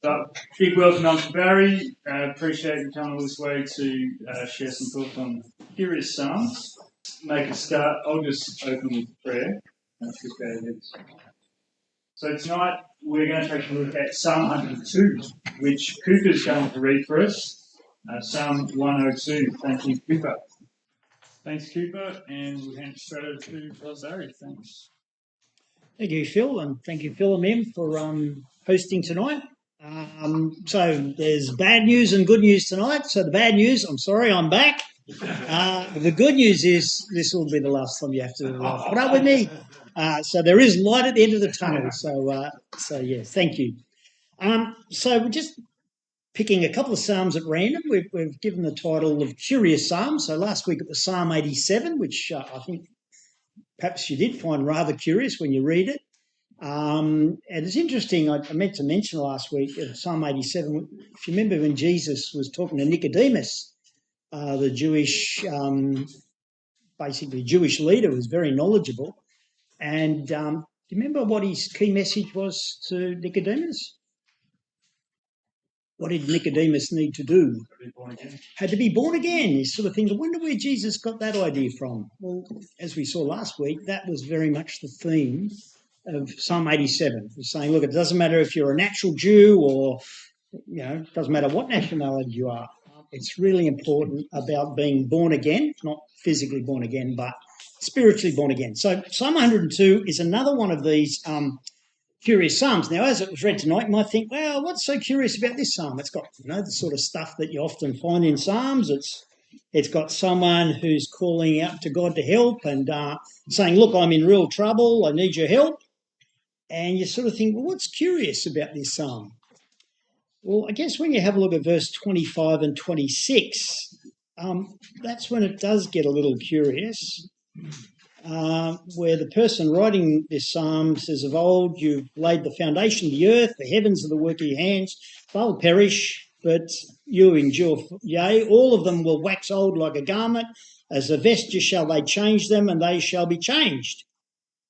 So, big welcome, Uncle Barry. Appreciate you coming all this way to share some thoughts on curious psalms. Make a start. I'll just open with prayer. So tonight we're going to take a look at Psalm 102, which Cooper's going to read for us. Psalm 102. Thank you, Cooper. Thanks, Cooper, and we'll hand it straight over to Barry. Thanks. Thank you, Phil, and thank you, Phil and Mem, for hosting tonight. So there's bad news and good news tonight. So the bad news, I'm sorry, I'm back. The good news is this will be the last time you have to put up with me. So there is light at the end of the tunnel. So yeah, thank you. So we're just picking a couple of psalms at random. We've given the title of Curious Psalms. So last week it was Psalm 87, which I think perhaps you did find rather curious when you read it. And it's interesting, I meant to mention last week in Psalm 87, if you remember when Jesus was talking to Nicodemus, the Jewish, basically Jewish leader, was very knowledgeable. And do you remember what his key message was to Nicodemus? What did Nicodemus need to do? Had to be born again. You sort of think, I wonder where Jesus got that idea from. Well, as we saw last week, that was very much the theme of Psalm 87. It's saying, look, it doesn't matter if you're a natural Jew or, it doesn't matter what nationality you are. It's really important about being born again, not physically born again, but spiritually born again. So Psalm 102 is another one of these curious psalms. Now, as it was read tonight, you might think, well, what's so curious about this psalm? It's got, the sort of stuff that you often find in psalms. It's got someone who's calling out to God to help and saying, look, I'm in real trouble, I need your help. And you sort of think, well, what's curious about this psalm? Well, I guess when you have a look at verse 25 and 26, that's when it does get a little curious, where the person writing this psalm says, of old you've laid the foundation of the earth, the heavens are the work of your hands, they'll perish, but you endure. Yea, all of them will wax old like a garment, as a vesture shall they change them, and they shall be changed.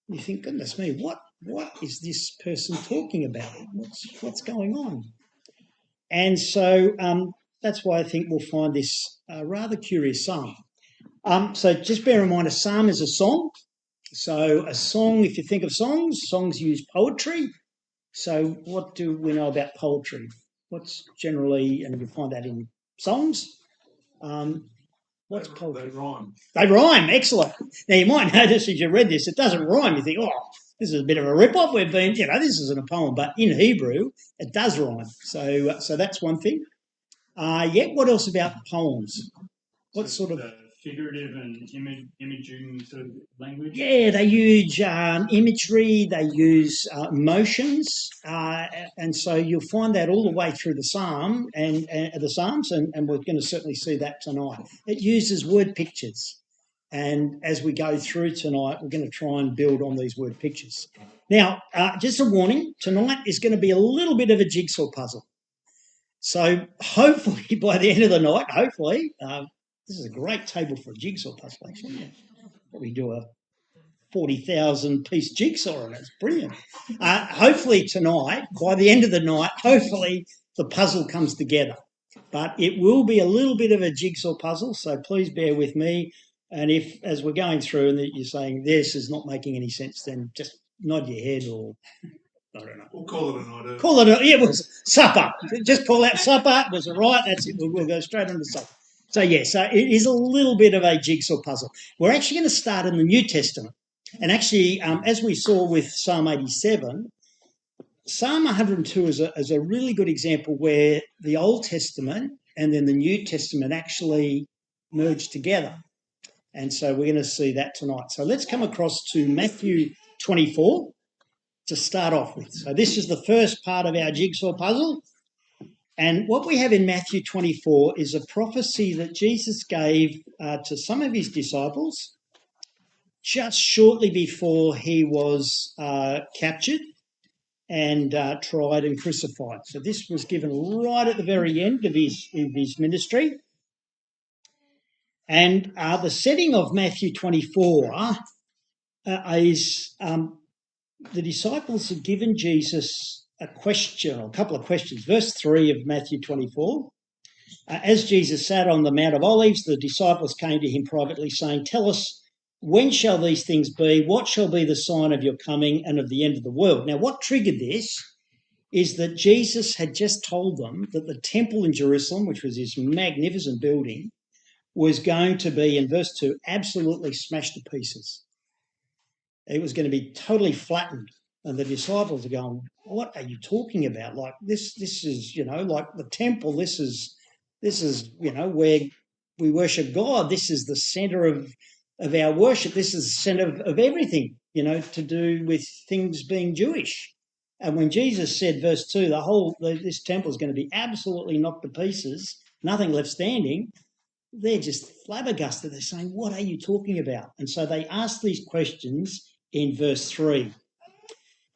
You think, goodness me, what is this person talking about? What's going on? And so that's why I think we'll find this rather curious psalm. So just bear in mind, a psalm is a song. So a song, if you think of songs use poetry. So what do we know about poetry? What's generally, and you find that in songs, what's poetry? They rhyme. They rhyme, excellent. Now you might notice as you read this, it doesn't rhyme. You think, this is a bit of a rip-off. This isn't a poem, but in Hebrew, it does rhyme. So that's one thing. What else about poems? What sort of figurative and imaging sort of language? Yeah, they use imagery, they use emotions, and so you'll find that all the way through the psalm and the psalms, and we're going to certainly see that tonight. It uses word pictures, and as we go through tonight, we're going to try and build on these word pictures. Now, just a warning: tonight is going to be a little bit of a jigsaw puzzle. So hopefully, by the end of the night, this is a great table for a jigsaw puzzle, actually. Probably do a 40,000 piece jigsaw on it. It's brilliant. Hopefully tonight, by the end of the night, hopefully the puzzle comes together. But it will be a little bit of a jigsaw puzzle, so please bear with me. And if, as we're going through, and you're saying this is not making any sense, then just nod your head or I don't know. We'll call it a night. It was supper. Just call out supper. Was it right? That's it. We'll go straight on to supper. So it is a little bit of a jigsaw puzzle. We're actually going to start in the New Testament. And actually, as we saw with Psalm 87, Psalm 102 is a really good example where the Old Testament and then the New Testament actually merge together. And so we're going to see that tonight. So let's come across to Matthew 24 to start off with. So this is the first part of our jigsaw puzzle. And what we have in Matthew 24 is a prophecy that Jesus gave to some of his disciples just shortly before he was captured and tried and crucified. So this was given right at the very end of his ministry. And the setting of Matthew 24 is the disciples had given Jesus a question, or a couple of questions. Verse 3 of Matthew 24. As Jesus sat on the Mount of Olives, the disciples came to him privately, saying, "Tell us, when shall these things be? What shall be the sign of your coming and of the end of the world?" Now, what triggered this is that Jesus had just told them that the temple in Jerusalem, which was this magnificent building, was going to be, in verse 2, absolutely smashed to pieces. It was going to be totally flattened. And the disciples are going, "What are you talking about? Like this is, like the temple, this is, where we worship God. This is the centre of our worship. This is the centre of everything, to do with things being Jewish." And when Jesus said, verse 2, this temple is going to be absolutely knocked to pieces, nothing left standing, they're just flabbergasted. They're saying, "What are you talking about?" And so they ask these questions in verse 3.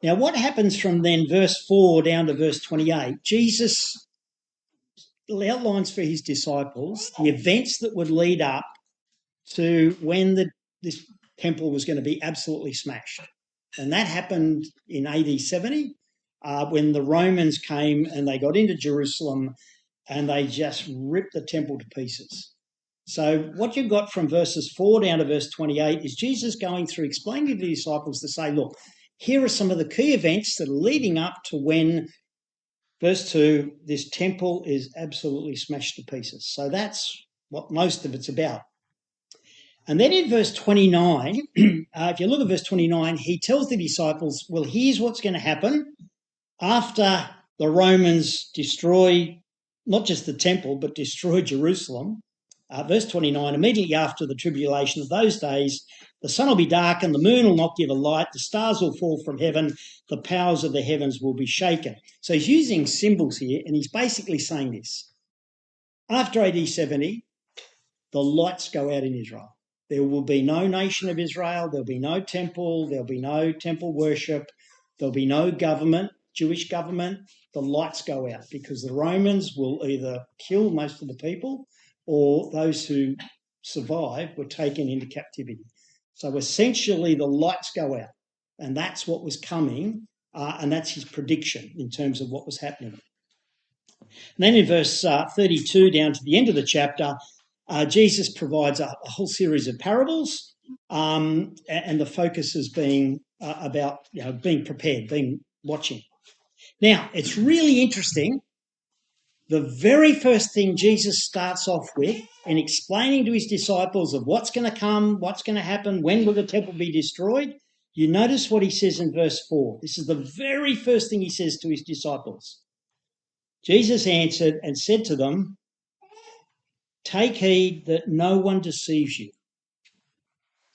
Now, what happens from then verse 4 down to verse 28? Jesus outlines for his disciples the events that would lead up to when this temple was going to be absolutely smashed. And that happened in AD 70 when the Romans came and they got into Jerusalem and they just ripped the temple to pieces. So what you've got from verses 4 down to verse 28 is Jesus going through explaining to the disciples to say, look, here are some of the key events that are leading up to when, verse 2, this temple is absolutely smashed to pieces. So that's what most of it's about. And then in verse 29, if you look at verse 29, he tells the disciples, well, here's what's going to happen after the Romans destroy not just the temple, but destroy Jerusalem. Verse 29, immediately after the tribulation of those days, the sun will be darkened, the moon will not give a light, the stars will fall from heaven, the powers of the heavens will be shaken. So he's using symbols here, and he's basically saying this. After AD 70, the lights go out in Israel. There will be no nation of Israel, there'll be no temple worship, there'll be no government, Jewish government. The lights go out because the Romans will either kill most of the people or those who survive were taken into captivity. So essentially the lights go out, and that's what was coming, and that's his prediction in terms of what was happening. And then in verse 32 down to the end of the chapter, Jesus provides a whole series of parables, and the focus is being about being prepared, watching. Now, it's really interesting. The very first thing Jesus starts off with in explaining to his disciples of what's going to come, what's going to happen, when will the temple be destroyed, you notice what he says in verse 4. This is the very first thing he says to his disciples. Jesus answered and said to them, "Take heed that no one deceives you."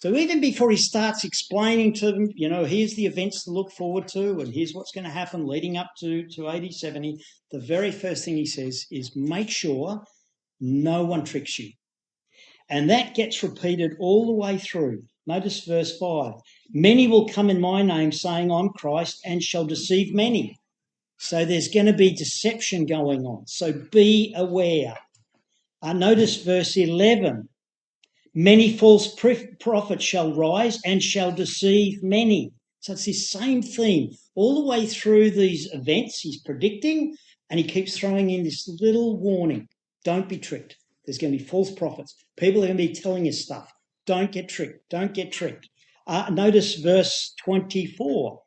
So even before he starts explaining to them, here's the events to look forward to and here's what's going to happen leading up to AD 70, the very first thing he says is make sure no one tricks you. And that gets repeated all the way through. Notice verse 5. Many will come in my name saying I'm Christ and shall deceive many. So there's going to be deception going on. So be aware. Notice verse 11. Many false prophets shall rise and shall deceive many. So it's this same theme all the way through these events he's predicting, and he keeps throwing in this little warning. Don't be tricked. There's going to be false prophets. People are going to be telling you stuff. Don't get tricked. Don't get tricked. Notice verse 24.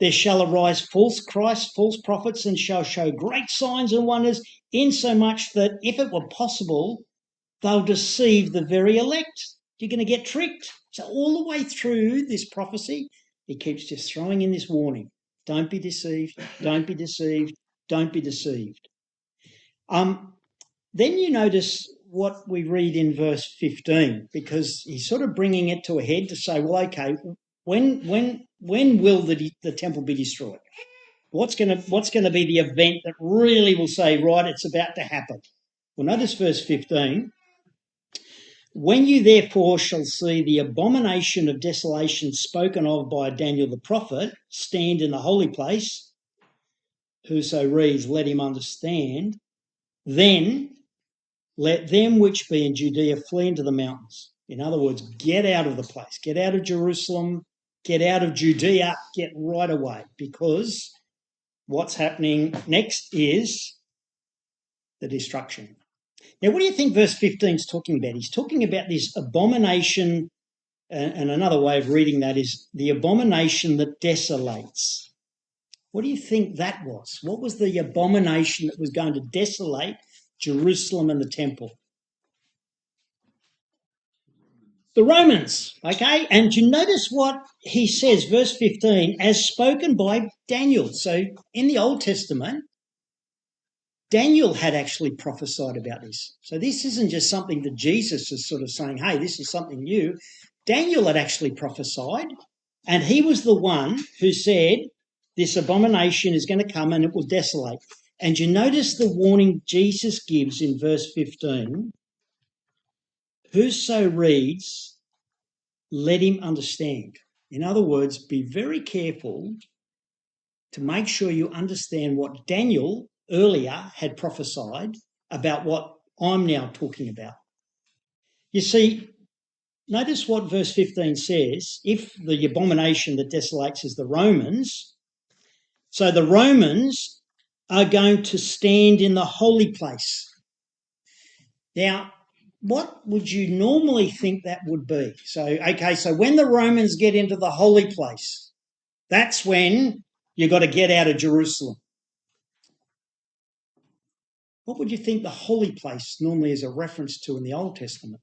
There shall arise false Christs, false prophets, and shall show great signs and wonders, insomuch that if it were possible, they'll deceive the very elect. You're going to get tricked. So all the way through this prophecy, he keeps just throwing in this warning. Don't be deceived. Don't be deceived. Don't be deceived. Then you notice what we read in verse 15, because he's sort of bringing it to a head to say, well, okay, when will the temple be destroyed? What's going to be the event that really will say, right, it's about to happen? Well, notice verse 15. When you therefore shall see the abomination of desolation spoken of by Daniel the prophet stand in the holy place, whoso reads, let him understand, then let them which be in Judea flee into the mountains. In other words, get out of the place, get out of Jerusalem, get out of Judea, get right away, because what's happening next is the destruction. Now, what do you think verse 15 is talking about? He's talking about this abomination, and another way of reading that is the abomination that desolates. What do you think that was? What was the abomination that was going to desolate Jerusalem and the temple? The Romans, okay? And you notice what he says, verse 15, as spoken by Daniel. So in the Old Testament, Daniel had actually prophesied about this. So this isn't just something that Jesus is sort of saying, hey, this is something new. Daniel had actually prophesied, and he was the one who said, this abomination is going to come and it will desolate. And you notice the warning Jesus gives in verse 15, whoso reads, let him understand. In other words, be very careful to make sure you understand what Daniel earlier had prophesied about what I'm now talking about. You see, notice what verse 15 says. If the abomination that desolates is the Romans, so the Romans are going to stand in the holy place. Now, what would you normally think that would be? So when the Romans get into the holy place, that's when you've got to get out of Jerusalem. What would you think the holy place normally is a reference to in the Old Testament?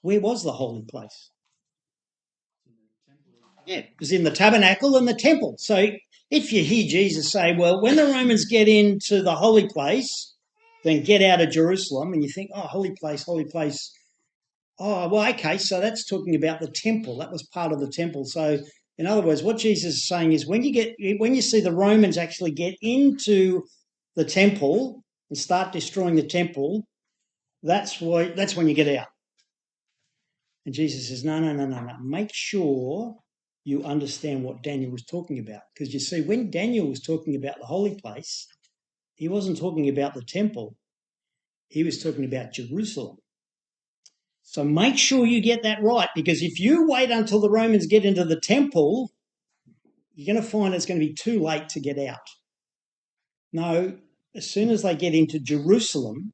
Where was the holy place? Yeah, it was in the tabernacle and the temple. So if you hear Jesus say, well, when the Romans get into the holy place, then get out of Jerusalem, and you think, oh, holy place. Oh, well, okay, so that's talking about the temple. That was part of the temple. So in other words, what Jesus is saying is when you see the Romans actually get into the temple and start destroying the temple, that's when you get out. And Jesus says, no. Make sure you understand what Daniel was talking about. Because you see, when Daniel was talking about the holy place, he wasn't talking about the temple. He was talking about Jerusalem. So make sure you get that right, because if you wait until the Romans get into the temple, you're going to find it's going to be too late to get out. No, as soon as they get into Jerusalem,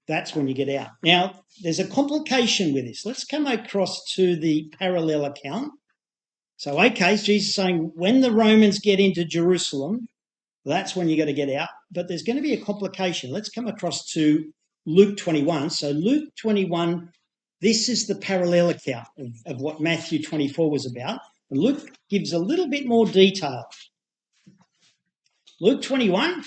that's when you get out. Now, there's a complication with this. Let's come across to the parallel account. So, Jesus saying when the Romans get into Jerusalem, that's when you got to get out. But there's going to be a complication. Let's come across to Luke 21. So Luke 21, this is the parallel account of what Matthew 24 was about. And Luke gives a little bit more detail. Luke 21,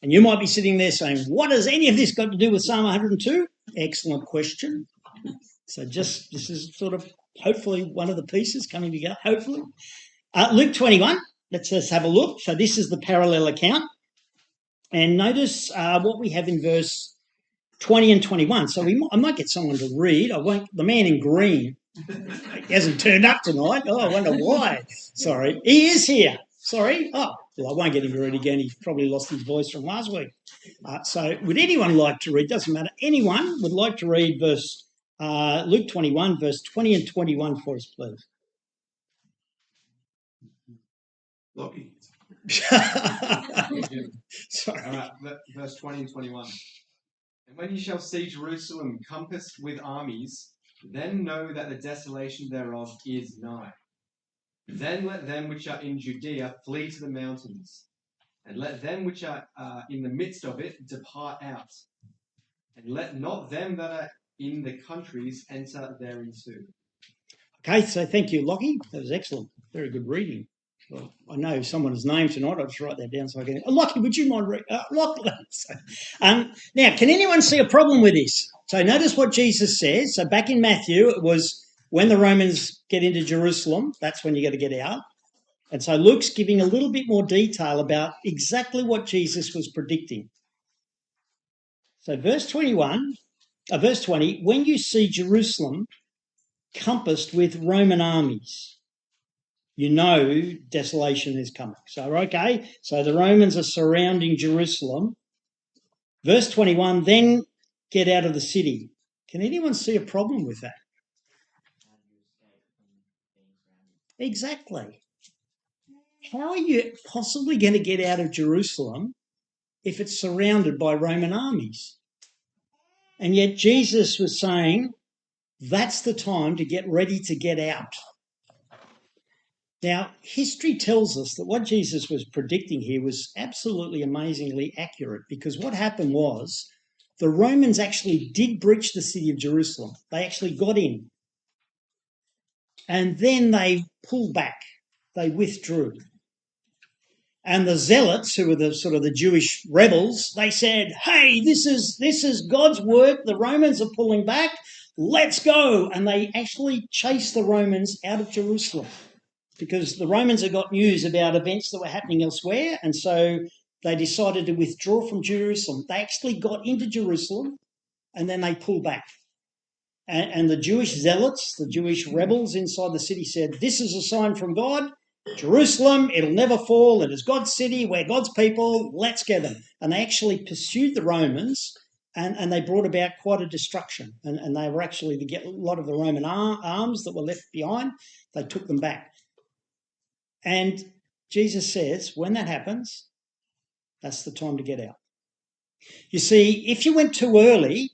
and you might be sitting there saying, what has any of this got to do with Psalm 102? Excellent question. So this is sort of hopefully one of the pieces coming together, hopefully. Luke 21, let's just have a look. So this is the parallel account. And notice what we have in verse 20 and 21. So I might get someone to read. The man in green, he hasn't turned up tonight. Oh, I wonder why. Sorry. He is here. Sorry. Oh, well, I won't get him to read again. He's probably lost his voice from last week. So would anyone like to read? Doesn't matter. Anyone would like to read Luke 21, verse 20 and 21 for us, please. Lockie. Sorry. All right, verse 20 and 21. And when you shall see Jerusalem compassed with armies, then know that the desolation thereof is nigh. Then let them which are in Judea flee to the mountains, and let them which are in the midst of it depart out, and let not them that are in the countries enter thereinto. Okay, so thank you, Lockie. That was excellent. Very good reading. Well, I know someone's name tonight. I'll just write that down so I can. Lockie, would you mind reading? Lockie. Now, can anyone see a problem with this? So notice what Jesus says. So back in Matthew, it was when the Romans get into Jerusalem, that's when you got to get out. And so Luke's giving a little bit more detail about exactly what Jesus was predicting. So verse 20, when you see Jerusalem compassed with Roman armies, you know desolation is coming. So the Romans are surrounding Jerusalem. Verse 21, then get out of the city. Can anyone see a problem with that? Exactly. How are you possibly going to get out of Jerusalem if it's surrounded by Roman armies? And yet Jesus was saying, that's the time to get ready to get out. Now, history tells us that what Jesus was predicting here was absolutely amazingly accurate, because what happened was the Romans actually did breach the city of Jerusalem. They actually got in. And then they pulled back. They withdrew. And the zealots, who were the sort of the Jewish rebels, they said, hey, this is God's work. The Romans are pulling back. Let's go. And they actually chased the Romans out of Jerusalem, because the Romans had got news about events that were happening elsewhere, and so they decided to withdraw from Jerusalem. They actually got into Jerusalem, and then they pulled back. And the Jewish zealots, the Jewish rebels inside the city said, this is a sign from God. Jerusalem, it'll never fall. It is God's city. We're God's people. Let's get them. And they actually pursued the Romans, and they brought about quite a destruction. And they were actually to get a lot of the Roman arms that were left behind. They took them back. And Jesus says, when that happens, that's the time to get out. You see, if you went too early,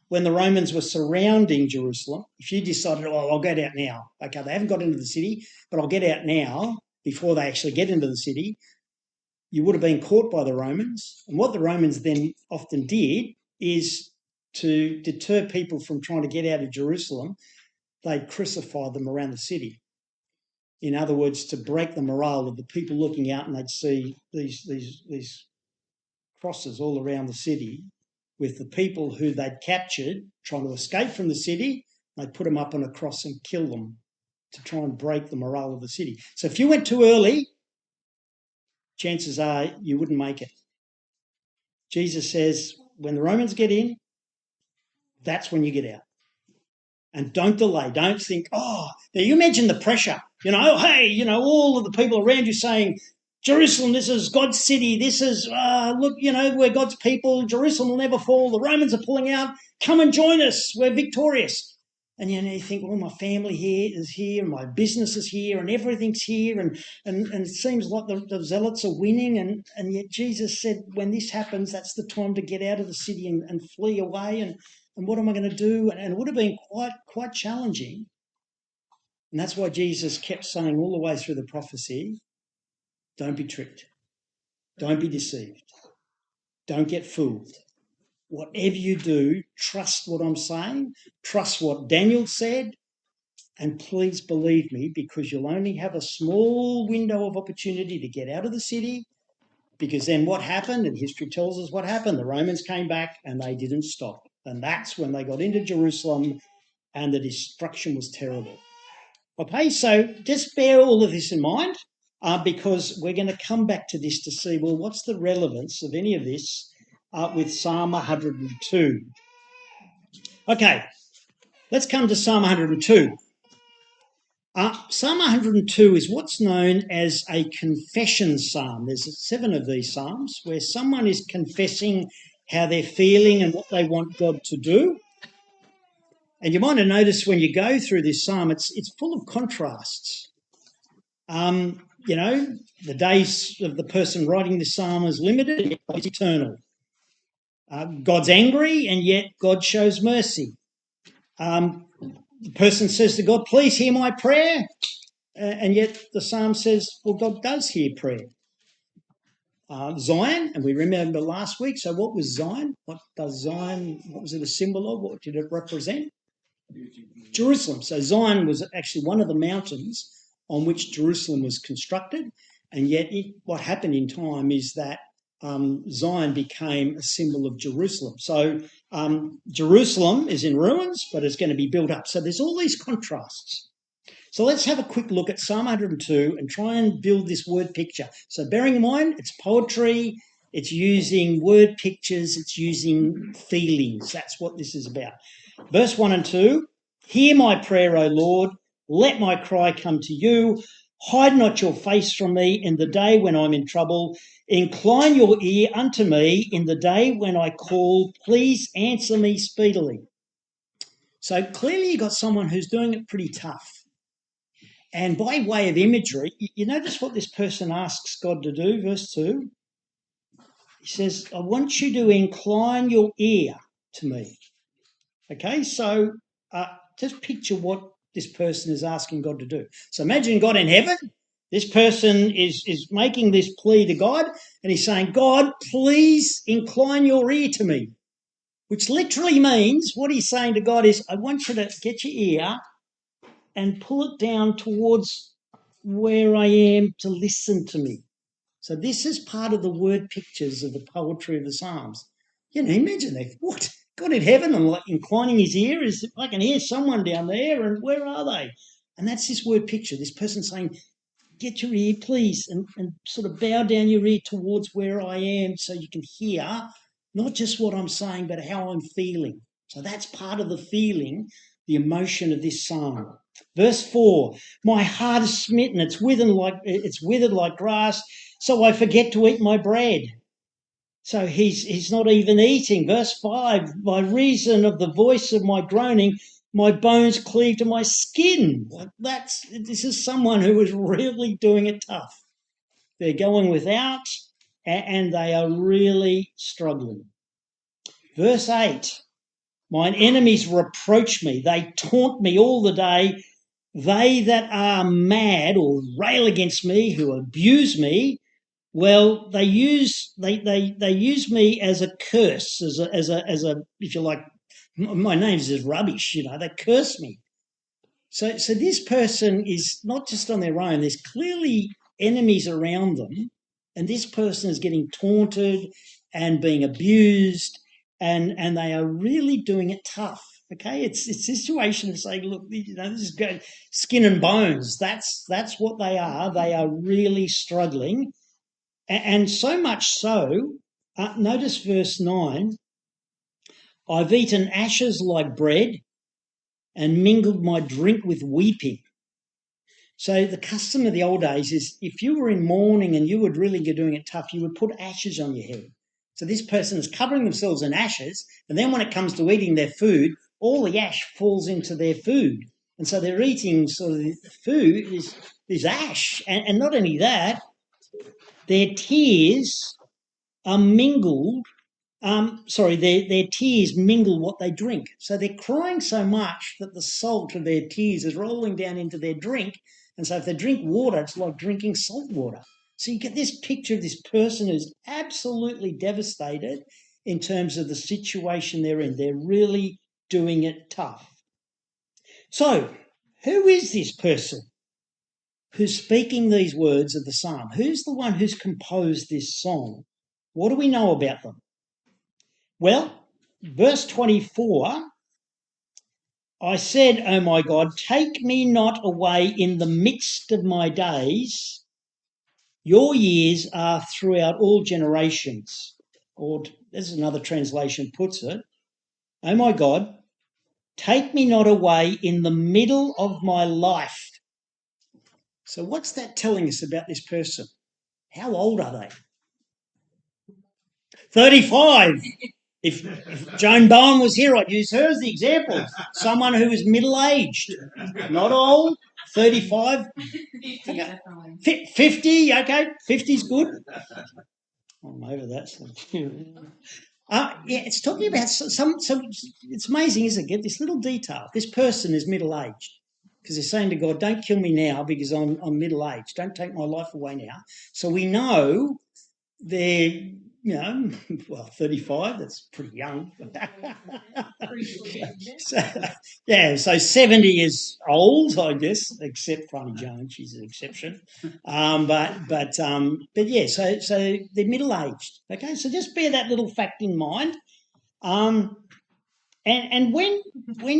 when the Romans were surrounding Jerusalem, if you decided, oh, I'll get out now. Okay, they haven't got into the city, but I'll get out now before they actually get into the city, you would have been caught by the Romans. And what the Romans then often did is, to deter people from trying to get out of Jerusalem, they'd crucify them around the city. In other words, to break the morale of the people looking out, and they'd see these crosses all around the city with the people who they'd captured trying to escape from the city. They'd put them up on a cross and kill them to try and break the morale of the city. So if you went too early, chances are you wouldn't make it. Jesus says, when the Romans get in, that's when you get out. And don't delay. Don't think, oh, now you imagine the pressure. Hey, all of the people around you saying, Jerusalem, this is God's city. This is, look, we're God's people. Jerusalem will never fall. The Romans are pulling out. Come and join us. We're victorious. And you think, well, my family here is here, and my business is here, and everything's here, and it seems like the zealots are winning. And yet Jesus said, when this happens, that's the time to get out of the city and flee away. And what am I going to do? And it would have been quite challenging. And that's why Jesus kept saying all the way through the prophecy, don't be tricked. Don't be deceived. Don't get fooled. Whatever you do, trust what I'm saying. Trust what Daniel said. And please believe me, because you'll only have a small window of opportunity to get out of the city. Because then what happened, and history tells us what happened, the Romans came back and they didn't stop. And that's when they got into Jerusalem, and the destruction was terrible. Okay, so just bear all of this in mind, because we're going to come back to this to see, well, what's the relevance of any of this with Psalm 102? Okay, let's come to Psalm 102. Psalm 102 is what's known as a confession psalm. There's 7 of these psalms where someone is confessing how they're feeling and what they want God to do. And you might have noticed when you go through this psalm, it's full of contrasts. The days of the person writing this psalm is limited, yet it's eternal. God's angry, and yet God shows mercy. The person says to God, please hear my prayer. And yet the psalm says, well, God does hear prayer. Zion, and we remember last week, so what was Zion? What was it a symbol of? What did it represent? Jerusalem. So Zion was actually one of the mountains on which Jerusalem was constructed, and yet what happened in time is that Zion became a symbol of Jerusalem. So Jerusalem is in ruins, but it's going to be built up. So there's all these contrasts. So let's have a quick look at Psalm 102 and try and build this word picture. So bearing in mind, it's poetry, it's using word pictures, it's using feelings. That's what this is about. Verse 1 and 2, hear my prayer, O Lord, let my cry come to you. Hide not your face from me in the day when I'm in trouble. Incline your ear unto me in the day when I call. Please answer me speedily. So clearly you've got someone who's doing it pretty tough. And by way of imagery, you notice what this person asks God to do, verse 2? He says, I want you to incline your ear to me. Okay, so just picture what this person is asking God to do. So imagine God in heaven. This person is making this plea to God, and he's saying, God, please incline your ear to me, which literally means what he's saying to God is, I want you to get your ear and pull it down towards where I am to listen to me. So this is part of the word pictures of the poetry of the Psalms. You know, imagine that. What? God in heaven and like inclining his ear is I can hear someone down there, and where are they? And that's this word picture. This person saying, get your ear, please, and sort of bow down your ear towards where I am so you can hear not just what I'm saying, but how I'm feeling. So that's part of the feeling, the emotion of this psalm. Verse 4, my heart is smitten, it's withered like grass, so I forget to eat my bread. So he's not even eating. Verse 5, by reason of the voice of my groaning, my bones cleave to my skin. This is someone who is really doing it tough. They're going without, and they are really struggling. Verse 8, mine enemies reproach me. They taunt me all the day. They that are mad or rail against me, who abuse me, well, they use me as a curse, as a if you like, my name's is rubbish, you know, they curse me. So this person is not just on their own, there's clearly enemies around them, and this person is getting taunted and being abused, and they are really doing it tough. Okay, it's a situation of saying, look, you know, this is good, skin and bones. That's what they are. They are really struggling, and so much so. Notice verse 9. I've eaten ashes like bread, and mingled my drink with weeping. So the custom of the old days is if you were in mourning and you were really doing it tough, you would put ashes on your head. So this person is covering themselves in ashes, and then when it comes to eating their food, all the ash falls into their food. And so they're eating sort of food is ash. And not only that, their tears are mingled. Their tears mingle what they drink. So they're crying so much that the salt of their tears is rolling down into their drink. And so if they drink water, it's like drinking salt water. So you get this picture of this person who's absolutely devastated in terms of the situation they're in. They're really doing it tough. So who is this person who's speaking these words of the psalm? Who's the one who's composed this song? What do we know about them? Well, verse 24, I said, O my God, take me not away in the midst of my days. Your years are throughout all generations. Or, as another translation puts it, O my God, take me not away in the middle of my life. So what's that telling us about this person? How old are they? 35. If Joan Bowen was here, I'd use her as the example. Someone who is middle-aged, not old, 35. 50, okay. 50, okay, 50's good. I'm over that. So. It's talking about some. It's amazing, isn't it? Get this little detail. This person is middle-aged because they're saying to God, don't kill me now because I'm middle-aged. Don't take my life away now. So we know they're, 35, that's pretty young. So 70 is old, I guess, except Franny Jones, she's an exception. But yeah, so they're middle-aged. Okay, so just bear that little fact in mind. And when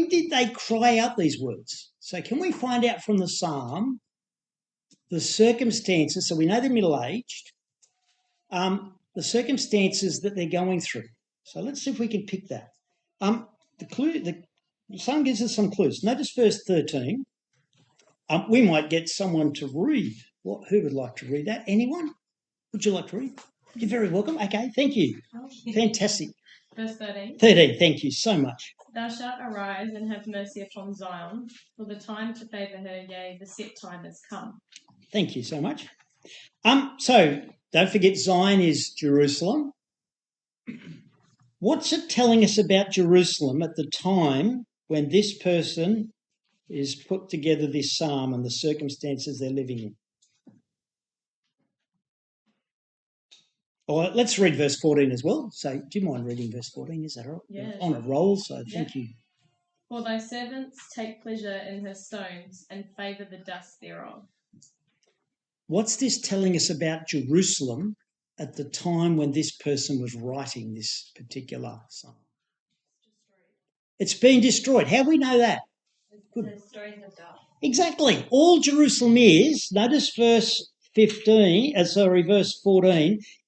did they cry out these words? So can we find out from the psalm the circumstances? So we know they're middle-aged. The circumstances that they're going through. So let's see if we can pick that. The psalm gives us some clues. Notice verse 13. We might get someone to read. Who would like to read that? Anyone? Would you like to read? You're very welcome. Okay, thank you. Fantastic. Verse 13. 13, thank you so much. Thou shalt arise and have mercy upon Zion, for the time to favour her, yea, the set time has come. Thank you so much. So don't forget Zion is Jerusalem. What's it telling us about Jerusalem at the time when this person is put together this psalm and the circumstances they're living in? Or let's read verse 14 as well. So do you mind reading verse 14? Is that all right? Yeah. On a roll, so thank you. For thy servants take pleasure in her stones and favour the dust thereof. What's this telling us about Jerusalem at the time when this person was writing this particular psalm? It's been destroyed. How do we know that? Good. The stories of dust. Exactly. All Jerusalem is, notice verse 14,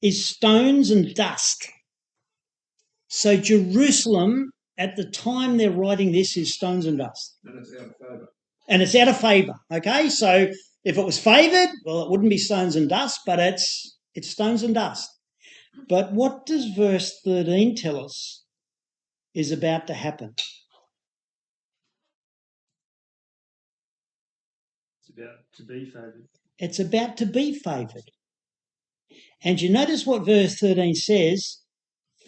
is stones and dust. So Jerusalem, at the time they're writing this, is stones and dust. And it's out of favour. And it's out of favour, okay? So if it was favoured, well, it wouldn't be stones and dust, but it's stones and dust. But what does verse 13 tell us is about to happen? It's about to be favoured. It's about to be favoured. And you notice what verse 13 says,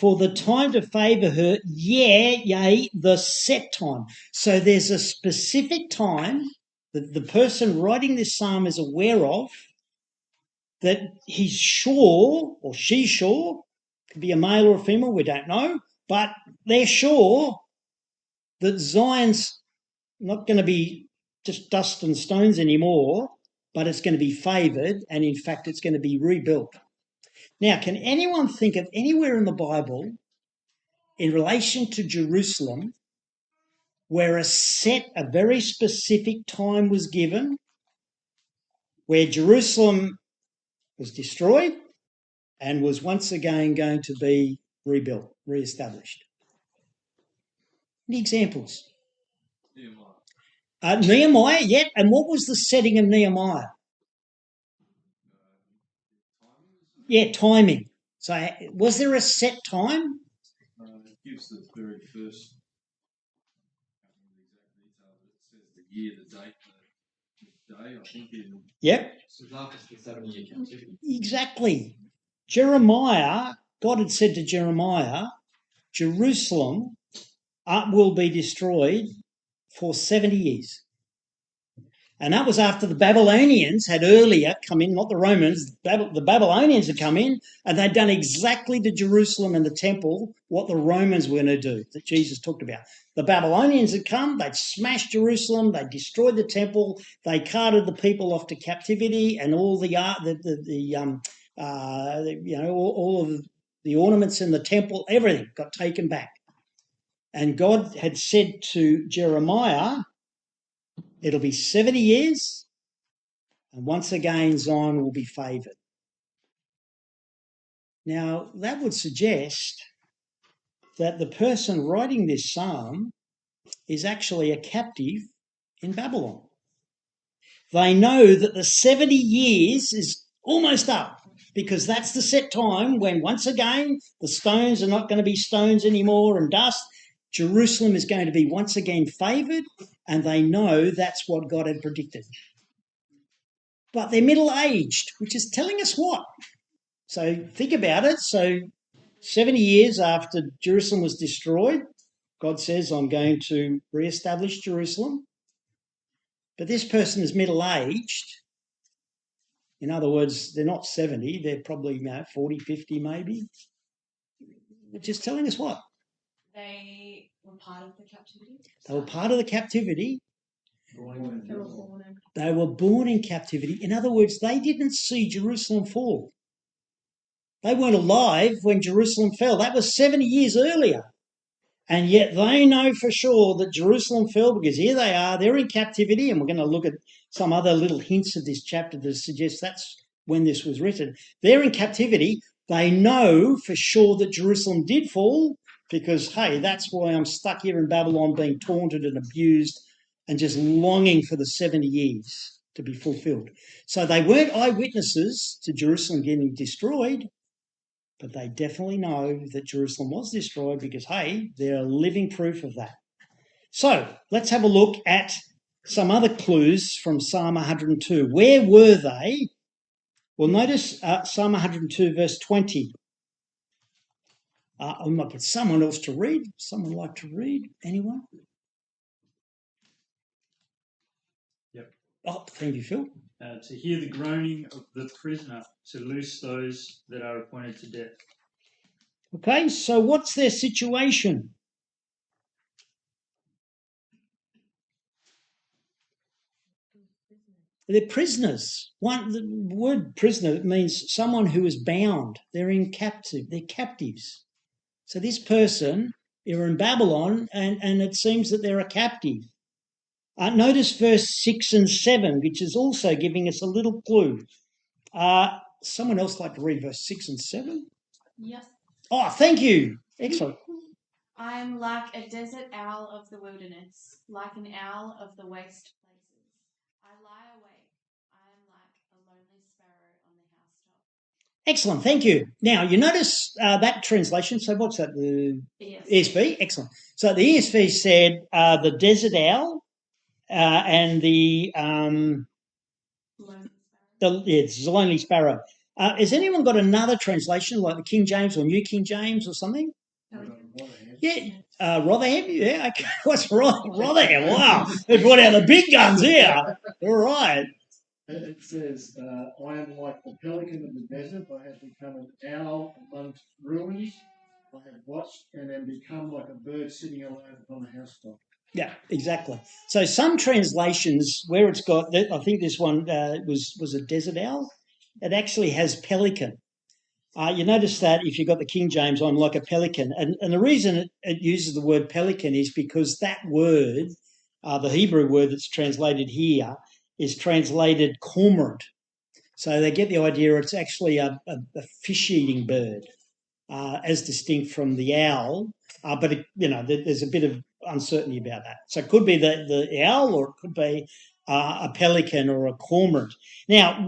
for the time to favour her, yea, the set time. So there's a specific time that the person writing this psalm is aware of, that he's sure, or she's sure, could be a male or a female, we don't know, but they're sure that Zion's not going to be just dust and stones anymore, but it's going to be favoured, and in fact it's going to be rebuilt. Now, can anyone think of anywhere in the Bible in relation to Jerusalem where a very specific time was given, where Jerusalem was destroyed and was once again going to be rebuilt, re-established? Any examples? Nehemiah, yep. And what was the setting of Nehemiah? Yeah, timing. So was there a set time? It gives the very first, I can't remember the exact detail, but it says the year, the date, the day, I think. Yep. So it's after the 7-year captivity. Exactly. Jeremiah, God had said to Jeremiah, Jerusalem will be destroyed for 70 years. And that was after the Babylonians had earlier come in, not the Romans, the Babylonians had come in, and they'd done exactly to Jerusalem and the temple what the Romans were going to do, that Jesus talked about. The Babylonians had come, they'd smashed Jerusalem, they'd destroyed the temple, they carted the people off to captivity, and all all of the ornaments in the temple, everything got taken back. And God had said to Jeremiah, it'll be 70 years, and once again Zion will be favoured. Now, that would suggest that the person writing this psalm is actually a captive in Babylon. They know that the 70 years is almost up, because that's the set time when once again the stones are not going to be stones anymore and dust. Jerusalem is going to be once again favoured, and they know that's what God had predicted. But they're middle-aged, which is telling us what? So think about it. So 70 years after Jerusalem was destroyed, God says, I'm going to re-establish Jerusalem. But this person is middle-aged. In other words, they're not 70, they're probably 40, 50 maybe. Which is telling us what? They were part of the captivity. They were part of the captivity. They were born in captivity. In other words, they didn't see Jerusalem fall. They weren't alive when Jerusalem fell. That was 70 years earlier. And yet they know for sure that Jerusalem fell, because here they are, they're in captivity, and we're going to look at some other little hints of this chapter that suggest that's when this was written. They're in captivity. They know for sure that Jerusalem did fall, because, hey, that's why I'm stuck here in Babylon being taunted and abused and just longing for the 70 years to be fulfilled. So they weren't eyewitnesses to Jerusalem getting destroyed, But they definitely know that Jerusalem was destroyed because, hey, they're living proof of that. So let's have a look at some other clues from Psalm 102. Where were they? Well, notice Psalm 102, verse 20. I might get someone else to read. Someone like to read? Anyone? Yep. Oh, thank you, Phil. To hear the groaning of the prisoner, to loose those that are appointed to death. Okay, so what's their situation? They're prisoners. The word prisoner means someone who is bound. They're they're captives. So this person, they're in Babylon, and it seems that they're a captive. Notice verse 6 and 7, which is also giving us a little clue. Someone else like to read verse 6 and 7? Yes. Oh, thank you. Excellent. I am like a desert owl of the wilderness, like an owl of the waste places. I lie awake. I am like a lonely sparrow on the housetop. Excellent, thank you. Now, you notice that translation. So what's that? The ESV? Excellent. So the ESV said the desert owl and it's the lonely sparrow. Has anyone got another translation like the King James or New King James or something? Yeah, Rotherham. Yeah, okay. What's Rotherham? Wow, they brought out the big guns here. All right. It says, I am like the pelican of the desert. I have become an owl amongst ruins. I have watched and am become like a bird sitting alone upon a housetop. Yeah, exactly. So some translations where it's got, I think this one was a desert owl. It actually has pelican. You notice that if you've got the King James on, like a pelican. And the reason it uses the word pelican is because that word, the Hebrew word that's translated here, is translated cormorant. So they get the idea it's actually a fish-eating bird, as distinct from the owl. But there's a bit of uncertainty about that. So it could be the owl, or it could be a pelican or a cormorant. Now,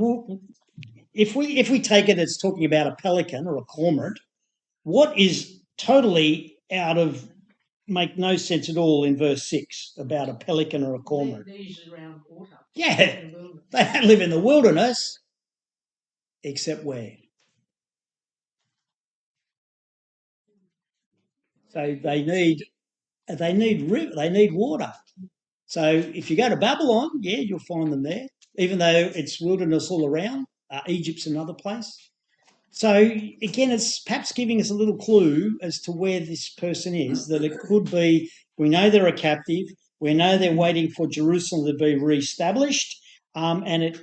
if we take it as talking about a pelican or a cormorant, what is totally make no sense at all in verse 6 about a pelican or a cormorant? These around water. Yeah, they don't live in the wilderness, except where? So they need water. So if you go to Babylon, yeah, you'll find them there, even though it's wilderness all around. Egypt's another place. So again, it's perhaps giving us a little clue as to where this person is, that it could be, we know they're a captive, we know they're waiting for Jerusalem to be reestablished, and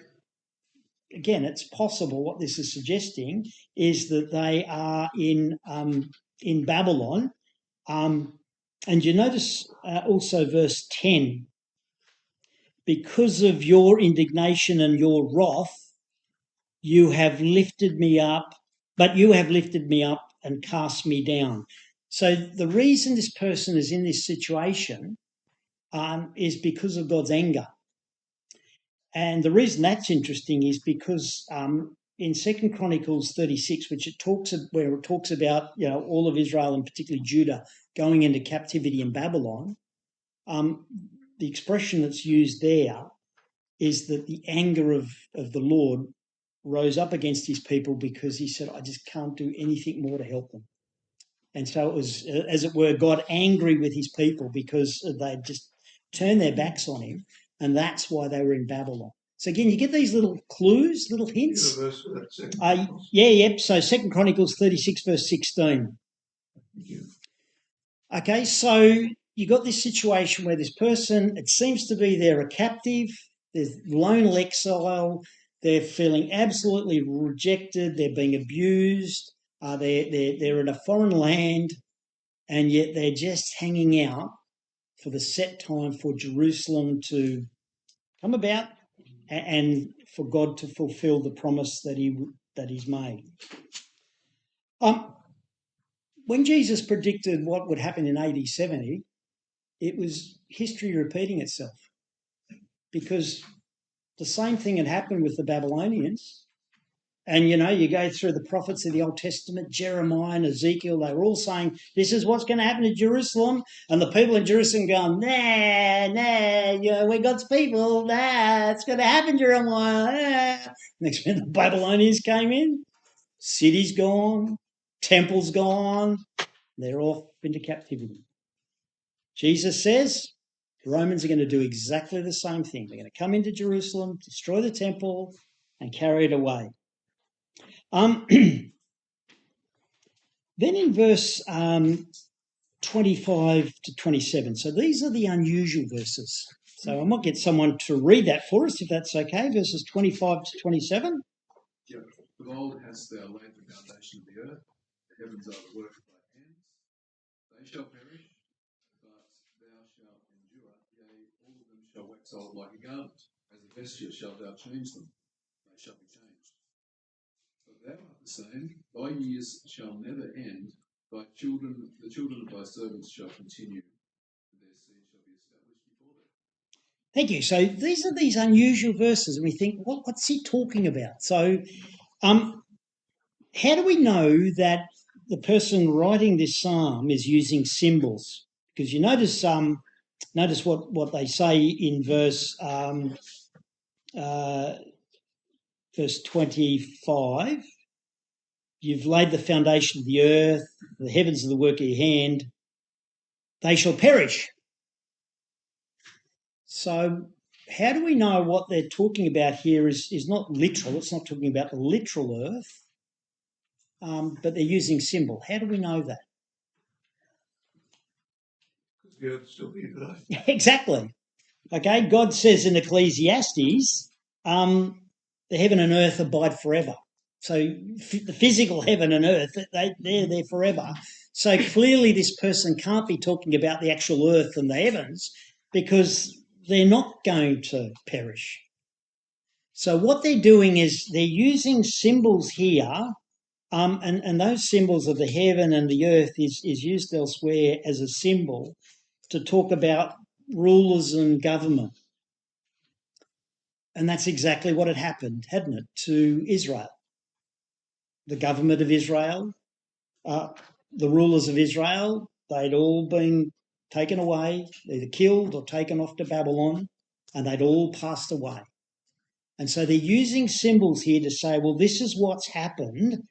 it's possible what this is suggesting is that they are in Babylon. And you notice also verse 10, because of your indignation and your wrath, you have lifted me up, but you have lifted me up and cast me down. So the reason this person is in this situation is because of God's anger. And the reason that's interesting is because in 2 Chronicles 36, where it talks about all of Israel and particularly Judah going into captivity in Babylon, the expression that's used there is that the anger of the Lord rose up against his people because he said, I just can't do anything more to help them. And so it was, as it were, God angry with his people because they'd just turned their backs on him, and that's why they were in Babylon. So again, you get these little clues, little hints. Yep. So 2 Chronicles 36, verse 16. Okay, so you got this situation where this person, it seems to be they're a captive, there's lone exile, they're feeling absolutely rejected, they're being abused, they're in a foreign land, and yet they're just hanging out for the set time for Jerusalem to come about and for God to fulfill the promise that he's made. When Jesus predicted what would happen in AD 70, it was history repeating itself, because the same thing had happened with the Babylonians. And, you go through the prophets of the Old Testament, Jeremiah and Ezekiel, they were all saying, this is what's going to happen to Jerusalem. And the people in Jerusalem going, nah, we're God's people. Nah, it's going to happen, Jeremiah. Next minute, the Babylonians came in. City's gone. Temple's gone. They're off into captivity. Jesus says the Romans are going to do exactly the same thing. They're going to come into Jerusalem, destroy the temple, and carry it away. Then in verse 25 to 27, so these are the unusual verses. So I might get someone to read that for us, if that's okay, verses 25 to 27. Yeah. Of old hast thou laid the foundation of the earth, the heavens are the work of thy hands. They shall perish, but thou shalt endure. Yea, all of them shall wax old like a garment. As a vesture shalt thou change them. They shall be changed. But thou art the same. Thy years shall never end. Thy children, the children of thy servants shall continue. Their seed shall be established before them. Thank you. So these are these unusual verses, and we think, what's he talking about? So how do we know that the person writing this psalm is using symbols? Because you notice what they say in verse 25. You've laid the foundation of the earth, the heavens are the work of your hand. They shall perish. So how do we know what they're talking about here is not literal? It's not talking about the literal earth, but they're using symbol. How do we know that? Because the earth shall be today. Exactly. Okay, God says in Ecclesiastes, the heaven and earth abide forever. So the physical heaven and earth, they're there forever. So clearly this person can't be talking about the actual earth and the heavens because they're not going to perish. So what they're doing is they're using symbols here, and those symbols of the heaven and the earth is used elsewhere as a symbol to talk about rulers and government. And that's exactly what had happened, hadn't it, to Israel. The government of Israel, the rulers of Israel, they'd all been taken away, either killed or taken off to Babylon, and they'd all passed away. And so they're using symbols here to say, well, this is what's happened,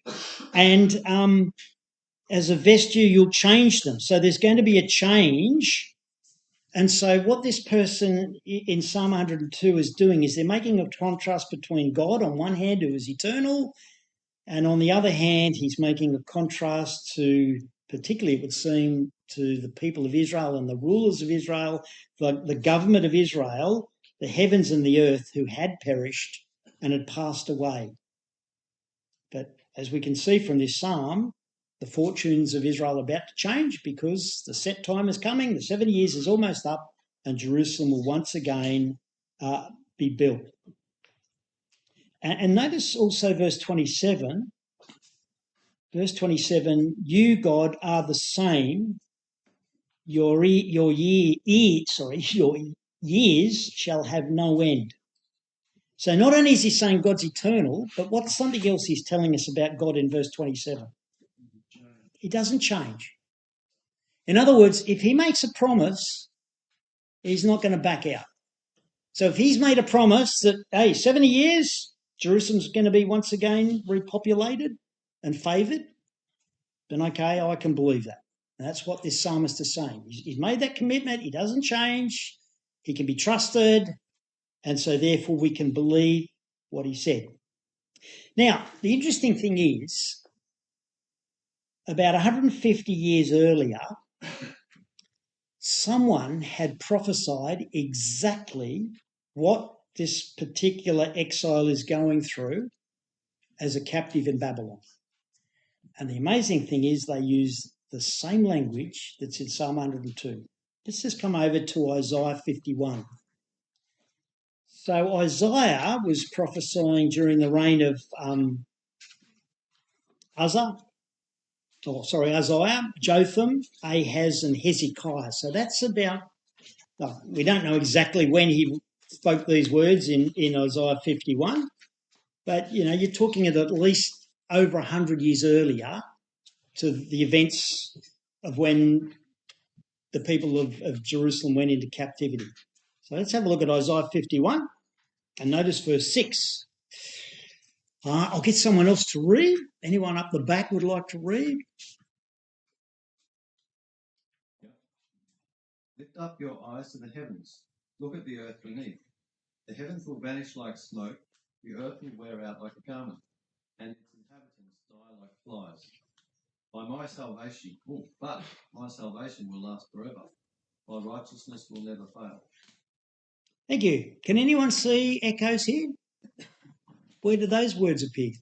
and as a vesture, you'll change them. So there's going to be a change. And so what this person in Psalm 102 is doing is they're making a contrast between God on one hand, who is eternal, and on the other hand, he's making a contrast to, particularly it would seem, to the people of Israel and the rulers of Israel, the government of Israel, the heavens and the earth, who had perished and had passed away. But as we can see from this psalm, the fortunes of Israel are about to change because the set time is coming, the 70 years is almost up, and Jerusalem will once again be built. And notice also verse 27. Verse 27, you, God, are the same. Your years shall have no end. So not only is he saying God's eternal, but what's something else he's telling us about God in verse 27? He doesn't change. In other words, if he makes a promise, he's not going to back out. So if he's made a promise that, hey, 70 years, Jerusalem's going to be once again repopulated and favoured, then okay, I can believe that. And that's what this psalmist is saying. He's made that commitment. He doesn't change. He can be trusted. And so therefore we can believe what he said. Now, the interesting thing is, about 150 years earlier, someone had prophesied exactly what this particular exile is going through as a captive in Babylon. And the amazing thing is they use the same language that's in Psalm 102. Let's just come over to Isaiah 51. So Isaiah was prophesying during the reign of Isaiah, Jotham, Ahaz and Hezekiah. So that's about, we don't know exactly when he spoke these words in Isaiah 51, But, you're talking at least over 100 years earlier to the events of when the people of Jerusalem went into captivity. So let's have a look at Isaiah 51 and notice verse 6. I'll get someone else to read. Anyone up the back would like to read? Lift up your eyes to the heavens. Look at the earth beneath. The heavens will vanish like smoke. The earth will wear out like a garment, and its inhabitants die like flies. But my salvation will last forever. My righteousness will never fail. Thank you. Can anyone see echoes here? Where do those words appear?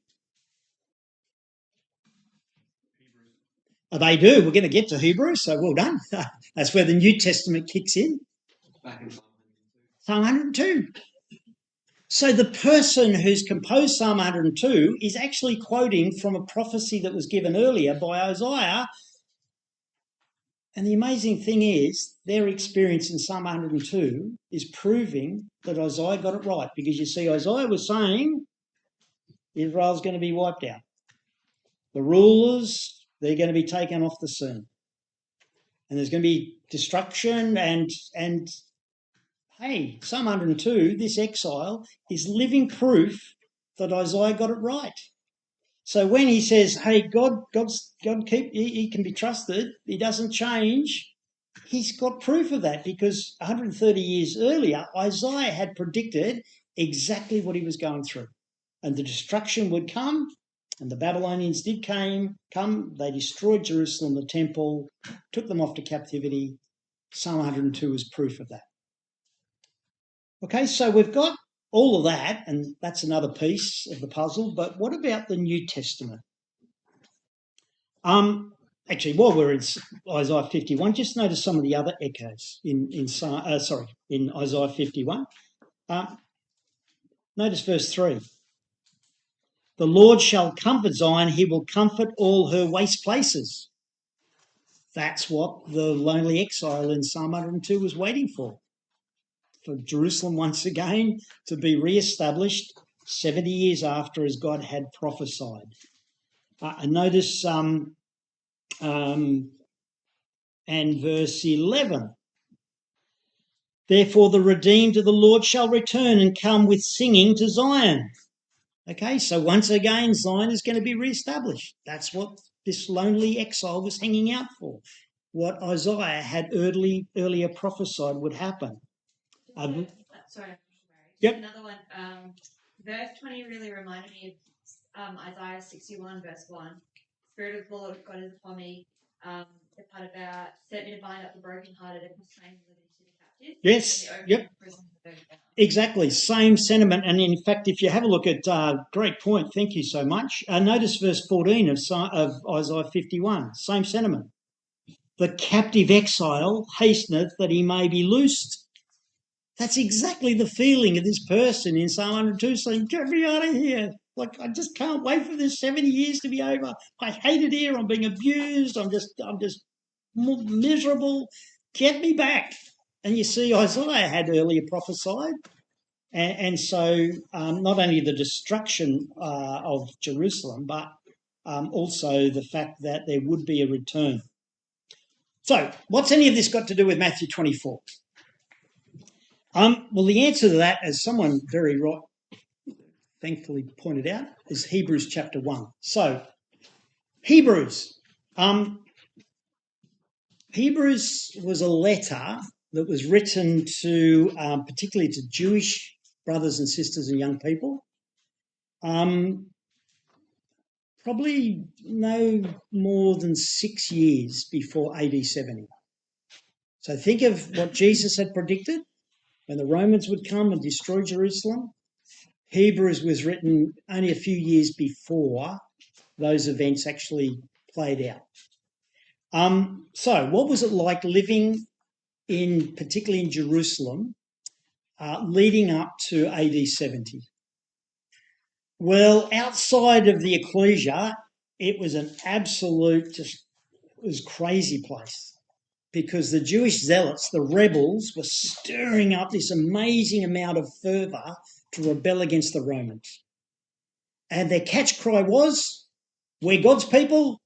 Oh, they do. We're going to get to Hebrews, so well done. That's where the New Testament kicks in. Back in Psalm 102. So the person who's composed Psalm 102 is actually quoting from a prophecy that was given earlier by Isaiah. And the amazing thing is, their experience in Psalm 102 is proving that Isaiah got it right. Because you see, Isaiah was saying Israel's going to be wiped out. The rulers, they're going to be taken off the scene. And there's going to be destruction and hey, Psalm 102, this exile, is living proof that Isaiah got it right. So when he says, hey, God he can be trusted, he doesn't change, he's got proof of that because 130 years earlier, Isaiah had predicted exactly what he was going through. And the destruction would come, and the Babylonians did come, they destroyed Jerusalem, the temple, took them off to captivity. Psalm 102 is proof of that. Okay, so we've got all of that, and that's another piece of the puzzle, but what about the New Testament? Actually, while we're in Isaiah 51, just notice some of the other echoes in Isaiah 51. Notice verse 3. The Lord shall comfort Zion, he will comfort all her waste places. That's what the lonely exile in Psalm 102 was waiting for Jerusalem once again to be re-established 70 years after as God had prophesied. And notice and verse 11. Therefore the redeemed of the Lord shall return and come with singing to Zion. Okay, so once again Zion is going to be re-established. That's what this lonely exile was hanging out for. What Isaiah had earlier prophesied would happen. Sorry, Yep. Another one. Verse 20 really reminded me of Isaiah 61, verse 1. Spirit of the Lord God is upon me. The part about set me to bind up the brokenhearted and proclaim liberty to the captives. Yes. Yep. Exactly. Same sentiment. And in fact, if you have a look at, great point. Thank you so much. Notice verse 14 of Isaiah 51. Same sentiment. The captive exile hasteneth that he may be loosed. That's exactly the feeling of this person in Psalm 102 saying, get me out of here. Like, I just can't wait for this 70 years to be over. I hate it here. I'm being abused. I'm just miserable. Get me back. And you see, Isaiah had earlier prophesied. And so not only the destruction of Jerusalem, but also the fact that there would be a return. So what's any of this got to do with Matthew 24? Well, the answer to that, as someone very right, thankfully pointed out, is Hebrews chapter 1. So, Hebrews. Hebrews was a letter that was written to, particularly to Jewish brothers and sisters and young people. Probably no more than 6 years before AD 70. So think of what Jesus had predicted. When the Romans would come and destroy Jerusalem, Hebrews was written only a few years before those events actually played out. So what was it like living particularly in Jerusalem, leading up to AD 70? Well, outside of the Ecclesia, it was an absolute, it was crazy place. Because the Jewish zealots, the rebels, were stirring up this amazing amount of fervour to rebel against the Romans. And their catch cry was, we're God's people,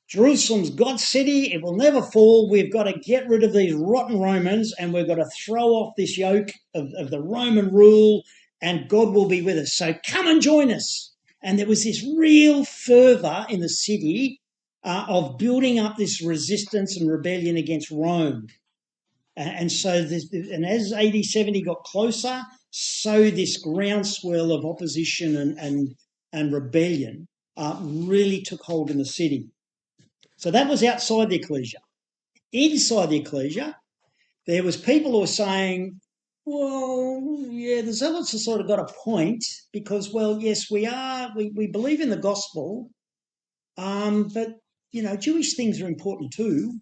Jerusalem's God's city, it will never fall. We've got to get rid of these rotten Romans and we've got to throw off this yoke of the Roman rule and God will be with us. So come and join us. And there was this real fervour in the city of building up this resistance and rebellion against Rome. And so, and as AD 70 got closer, so this groundswell of opposition and rebellion really took hold in the city. So that was outside the Ecclesia. Inside the Ecclesia, there was people who were saying, well, yeah, the Zealots have sort of got a point because, well, yes, we believe in the gospel, but, Jewish things are important too.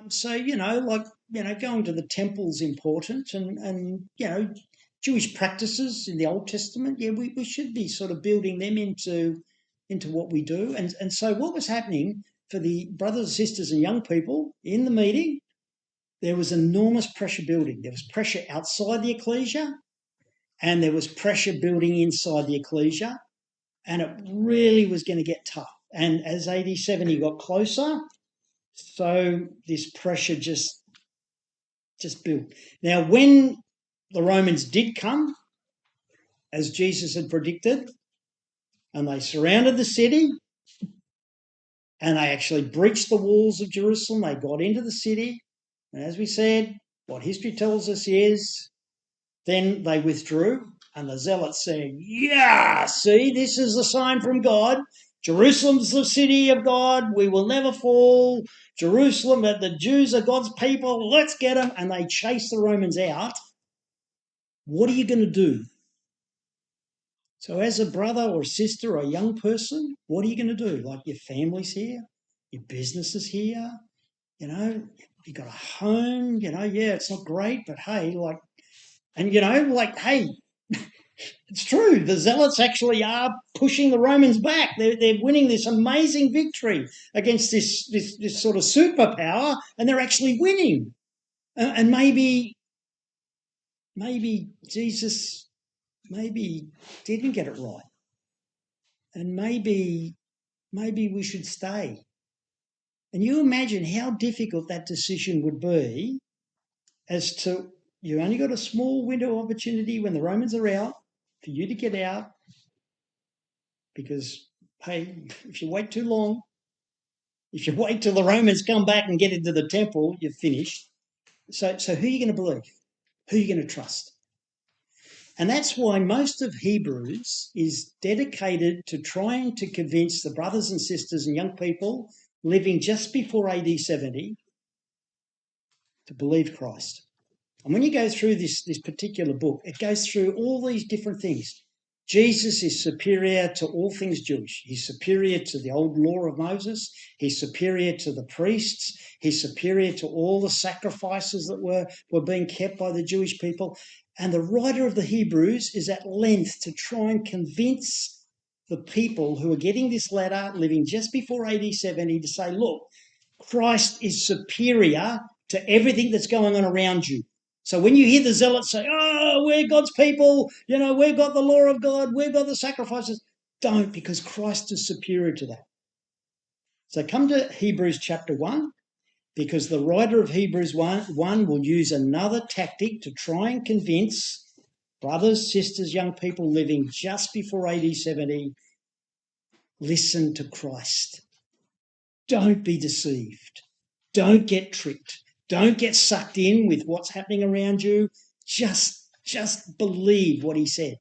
So, going to the temple's important and Jewish practices in the Old Testament, we should be sort of building them into what we do. And so what was happening for the brothers and sisters and young people in the meeting, there was enormous pressure building. There was pressure outside the Ecclesia and there was pressure building inside the Ecclesia, and it really was going to get tough. And as AD 70 got closer, so this pressure just built. Now, when the Romans did come, as Jesus had predicted, and they surrounded the city, and they actually breached the walls of Jerusalem, they got into the city, and as we said, what history tells us is, then they withdrew, and the zealots said, yeah, see, this is a sign from God. Jerusalem's the city of God. We will never fall. Jerusalem, that the Jews are God's people. Let's get them. And they chase the Romans out. What are you going to do? So as a brother or sister or a young person, what are you going to do? Like, your family's here, your business is here, you've got a home, yeah, it's not great, but hey, hey, it's true. The Zealots actually are pushing the Romans back. They're winning this amazing victory against this sort of superpower, and they're actually winning. And maybe Jesus didn't get it right, and maybe we should stay. And you imagine how difficult that decision would be, as to you only got a small window of opportunity when the Romans are out for you to get out, because, hey, if you wait too long, if you wait till the Romans come back and get into the temple, you're finished. So who are you going to believe? Who are you going to trust? And that's why most of Hebrews is dedicated to trying to convince the brothers and sisters and young people living just before AD 70 to believe Christ. And when you go through this particular book, it goes through all these different things. Jesus is superior to all things Jewish. He's superior to the old law of Moses. He's superior to the priests. He's superior to all the sacrifices that were being kept by the Jewish people. And the writer of the Hebrews is at length to try and convince the people who are getting this letter, living just before AD 70, to say, look, Christ is superior to everything that's going on around you. So when you hear the zealots say, oh, we're God's people, we've got the law of God, we've got the sacrifices, don't, because Christ is superior to that. So come to Hebrews chapter 1, because the writer of Hebrews 1 will use another tactic to try and convince brothers, sisters, young people living just before AD 70, listen to Christ. Don't be deceived. Don't get tricked. Don't get sucked in with what's happening around you. Just believe what he said.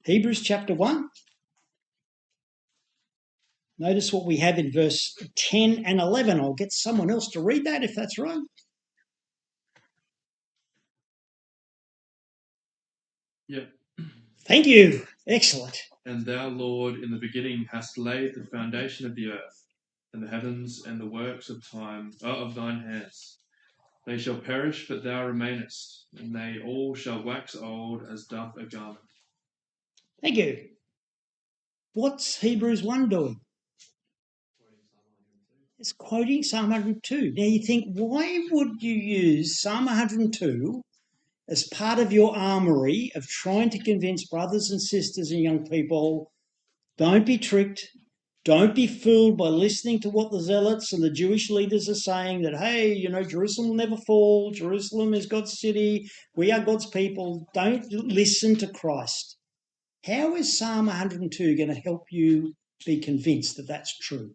Hebrews chapter 1. Notice what we have in verse 10 and 11. I'll get someone else to read that if that's right. Yep. Thank you. Excellent. And thou, Lord, in the beginning hast laid the foundation of the earth, and the heavens and the works of thine hands. They shall perish, but thou remainest, and they all shall wax old as doth a garment. Thank you. What's Hebrews 1 doing? It's quoting Psalm 102. Now you think, why would you use Psalm 102 as part of your armory of trying to convince brothers and sisters and young people, don't be tricked. Don't be fooled by listening to what the zealots and the Jewish leaders are saying that, hey, Jerusalem will never fall. Jerusalem is God's city. We are God's people. Don't listen to Christ. How is Psalm 102 going to help you be convinced that that's true?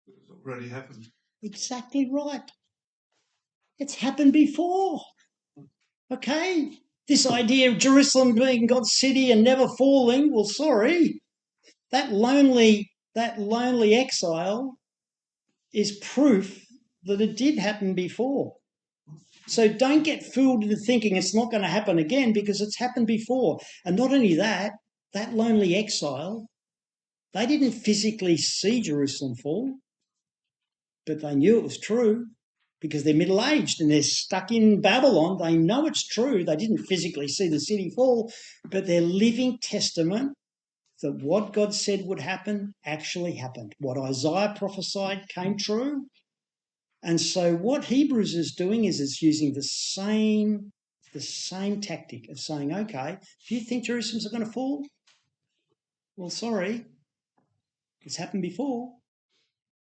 It's already happened. Exactly right. It's happened before. Okay? This idea of Jerusalem being God's city and never falling, well, sorry. That lonely exile is proof that it did happen before. So don't get fooled into thinking it's not going to happen again, because it's happened before. And not only that, that lonely exile, they didn't physically see Jerusalem fall, but they knew it was true because they're middle-aged and they're stuck in Babylon. They know it's true. They didn't physically see the city fall, but they're living testament that what God said would happen actually happened. What Isaiah prophesied came true. And so what Hebrews is doing is it's using the same tactic of saying, okay, do you think Jerusalem's going to fall? Well, sorry, it's happened before.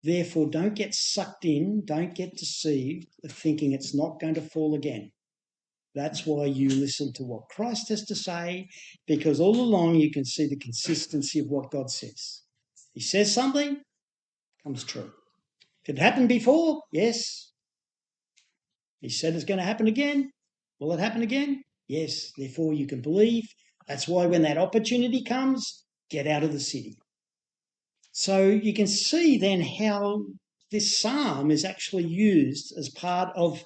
Therefore, don't get sucked in, don't get deceived of thinking it's not going to fall again. That's why you listen to what Christ has to say, because all along you can see the consistency of what God says. He says something, comes true. If it happened before, yes. He said it's going to happen again. Will it happen again? Yes. Therefore, you can believe. That's why when that opportunity comes, get out of the city. So you can see then how this psalm is actually used as part of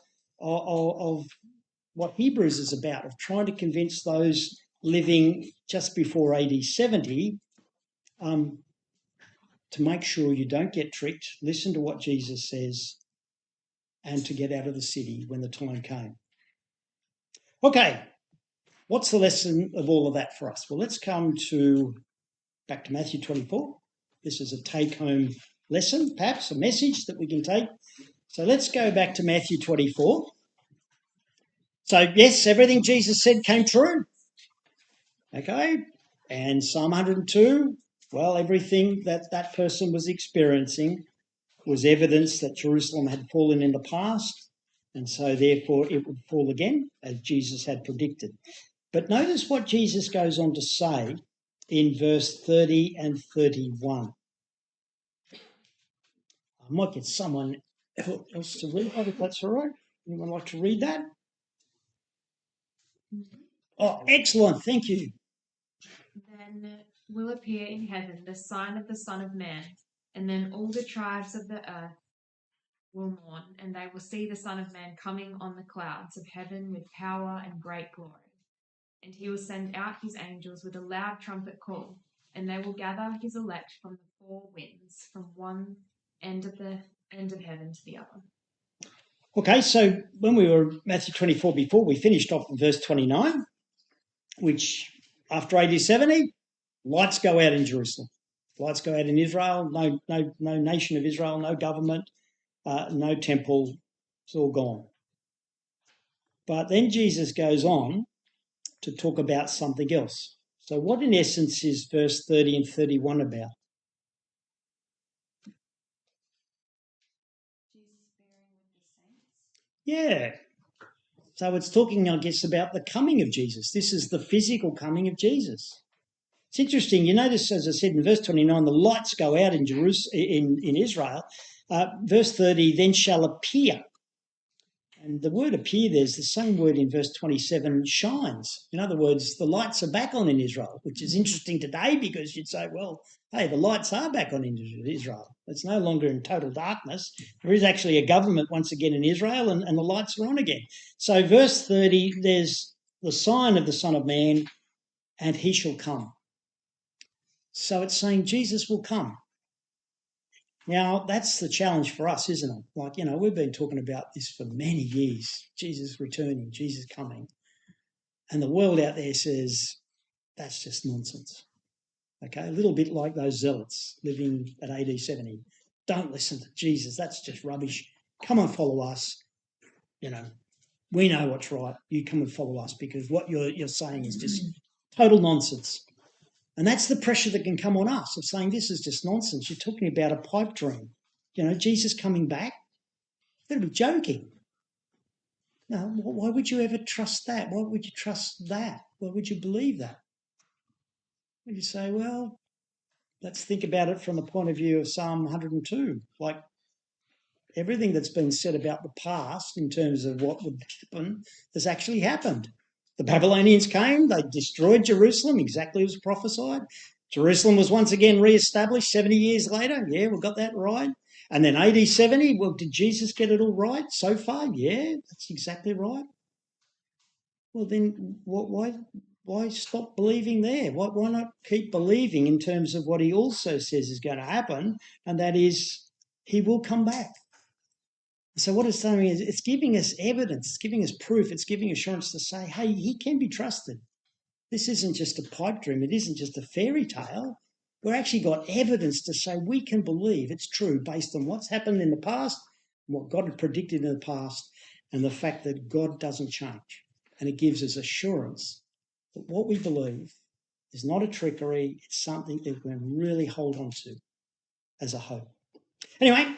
what Hebrews is about, of trying to convince those living just before AD 70 to make sure you don't get tricked, listen to what Jesus says, and to get out of the city when the time came. Okay, what's the lesson of all of that for us? Well, let's come back to Matthew 24. This is a take-home lesson, perhaps a message that we can take. So let's go back to Matthew 24. So, yes, everything Jesus said came true. Okay, and Psalm 102, well, everything that person was experiencing was evidence that Jerusalem had fallen in the past, and so therefore it would fall again, as Jesus had predicted. But notice what Jesus goes on to say in verse 30 and 31. I might get someone else to read that, if that's all right. Anyone like to read that? Oh, excellent. Thank you. Then will appear in heaven the sign of the Son of Man, and then all the tribes of the earth will mourn, and they will see the Son of Man coming on the clouds of heaven with power and great glory. And he will send out his angels with a loud trumpet call, and they will gather his elect from the four winds, from one end of heaven to the other. Okay, so when we were Matthew 24 before, we finished off in verse 29, which after AD 70, lights go out in Jerusalem. Lights go out in Israel, no nation of Israel, no government, no temple, it's all gone. But then Jesus goes on to talk about something else. So what in essence is verse 30 and 31 about? Yeah. So it's talking, I guess, about the coming of Jesus. This is the physical coming of Jesus. It's interesting. You notice, as I said in verse 29, the lights go out in Jerusalem, in Israel. Verse 30, then shall appear. And the word appear, there's the same word in verse 27, shines. In other words, the lights are back on in Israel, which is interesting today because you'd say, well, hey, the lights are back on in Israel. It's no longer in total darkness. There is actually a government once again in Israel, and the lights are on again. So verse 30, there's the sign of the Son of Man, and he shall come. So it's saying Jesus will come. Now, that's the challenge for us, isn't it? Like, we've been talking about this for many years, Jesus returning, Jesus coming. And the world out there says, that's just nonsense. Okay, a little bit like those zealots living at AD 70. Don't listen to Jesus, that's just rubbish. Come and follow us, We know what's right. You come and follow us because what you're saying is just total nonsense. And that's the pressure that can come on us of saying this is just nonsense. You're talking about a pipe dream. Jesus coming back? You've got to be joking. No, why would you ever trust that? Why would you trust that? Why would you believe that? Would you say, well, let's think about it from the point of view of Psalm 102. Like everything that's been said about the past in terms of what would happen has actually happened. The Babylonians came, they destroyed Jerusalem exactly as prophesied. Jerusalem was once again re-established 70 years later. Yeah, we got that right. And then AD 70, well, did Jesus get it all right so far? Yeah, that's exactly right. Well, then why stop believing there? Why not keep believing in terms of what he also says is going to happen, and that is he will come back. So what it's saying is it's giving us evidence, it's giving us proof, it's giving assurance to say, hey, he can be trusted. This isn't just a pipe dream. It isn't just a fairy tale. We've actually got evidence to say we can believe it's true based on what's happened in the past, what God had predicted in the past, and the fact that God doesn't change. And it gives us assurance that what we believe is not a trickery. It's something that we can really hold on to as a hope. Anyway,